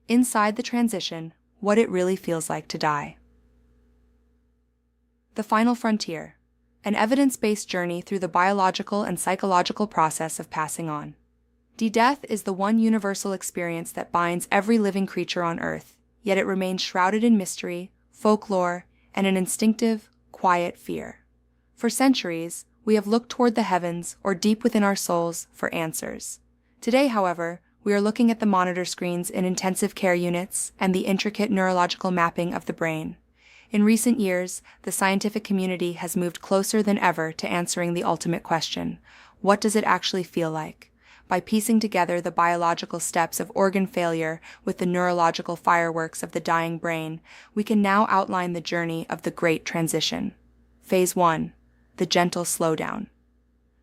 Inside the transition, what it really feels like to die. The final frontier, an evidence-based journey through the biological and psychological process of passing on. Death is the one universal experience that binds every living creature on Earth, yet it remains shrouded in mystery, folklore, and an instinctive, quiet fear. For centuries, we have looked toward the heavens or deep within our souls for answers. Today, however, we are looking at the monitor screens in intensive care units and the intricate neurological mapping of the brain. In recent years, the scientific community has moved closer than ever to answering the ultimate question: what does it actually feel like? By piecing together the biological steps of organ failure with the neurological fireworks of the dying brain, we can now outline the journey of the Great Transition. Phase 1. The gentle slowdown.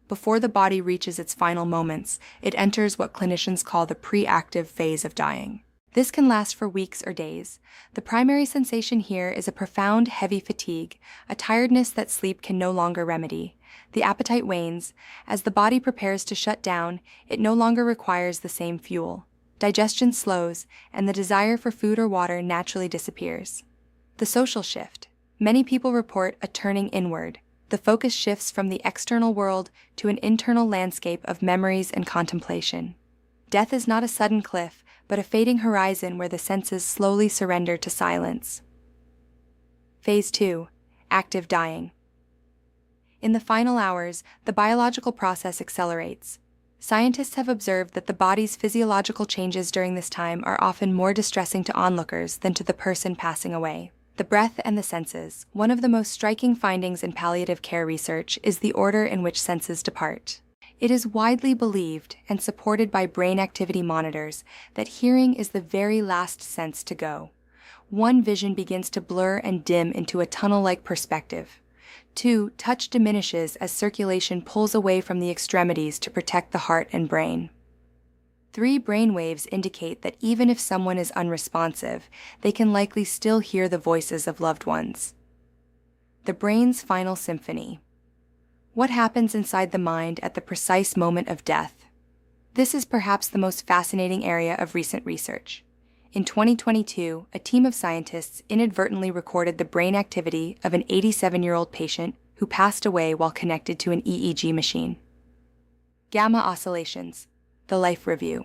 Before the body reaches its final moments, it enters what clinicians call the pre-active phase of dying. This can last for weeks or days. The primary sensation here is a profound, heavy fatigue, a tiredness that sleep can no longer remedy. The appetite wanes. As the body prepares to shut down, it no longer requires the same fuel. Digestion slows, and the desire for food or water naturally disappears. The social shift. Many people report a turning inward. The focus shifts from the external world to an internal landscape of memories and contemplation. Death is not a sudden cliff, but a fading horizon where the senses slowly surrender to silence. Phase 2. Active dying. In the final hours, the biological process accelerates. Scientists have observed that the body's physiological changes during this time are often more distressing to onlookers than to the person passing away. The breath and the senses. One of the most striking findings in palliative care research is the order in which senses depart. It is widely believed, and supported by brain activity monitors, that hearing is the very last sense to go. One, vision begins to blur and dim into a tunnel-like perspective. 2, touch diminishes as circulation pulls away from the extremities to protect the heart and brain. 3, brain waves indicate that even if someone is unresponsive, they can likely still hear the voices of loved ones. The brain's final symphony. What happens inside the mind at the precise moment of death? This is perhaps the most fascinating area of recent research. In 2022, a team of scientists inadvertently recorded the brain activity of an 87-year-old patient who passed away while connected to an EEG machine. Gamma oscillations. The life review.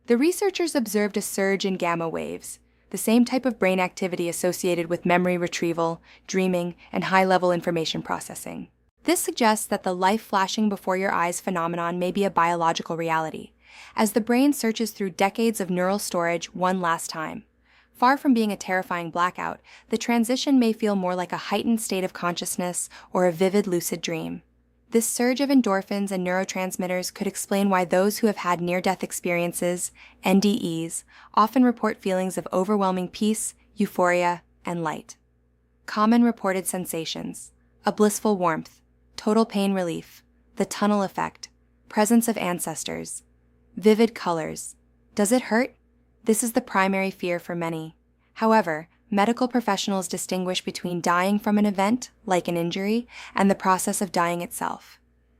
The researchers observed a surge in gamma waves, the same type of brain activity associated with memory retrieval, dreaming, and high-level information processing. This suggests that the life flashing before your eyes phenomenon may be a biological reality, as the brain searches through decades of neural storage one last time. Far from being a terrifying blackout, the transition may feel more like a heightened state of consciousness or a vivid lucid dream. This surge of endorphins and neurotransmitters could explain why those who have had near-death experiences, NDEs, often report feelings of overwhelming peace, euphoria, and light. Common reported sensations: a blissful warmth, total pain relief, the tunnel effect, presence of ancestors, vivid colors. Does it hurt? This is the primary fear for many. However, medical professionals distinguish between dying from an event, like an injury, and the process of dying itself.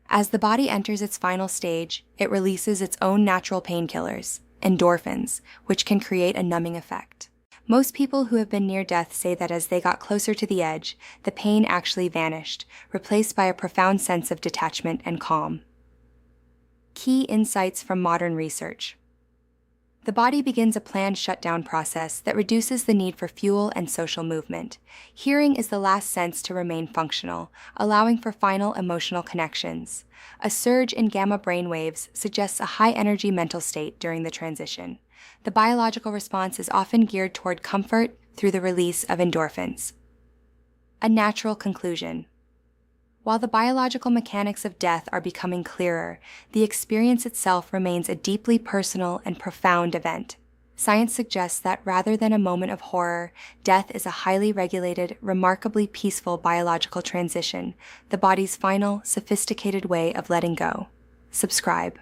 As the body enters its final stage, it releases its own natural painkillers, endorphins, which can create a numbing effect. Most people who have been near death say that as they got closer to the edge, the pain actually vanished, replaced by a profound sense of detachment and calm. Key insights from modern research. The body begins a planned shutdown process that reduces the need for fuel and social movement. Hearing is the last sense to remain functional, allowing for final emotional connections. A surge in gamma brainwaves suggests a high-energy mental state during the transition. The biological response is often geared toward comfort through the release of endorphins. A natural conclusion. While the biological mechanics of death are becoming clearer, the experience itself remains a deeply personal and profound event. Science suggests that rather than a moment of horror, death is a highly regulated, remarkably peaceful biological transition, the body's final, sophisticated way of letting go. Subscribe.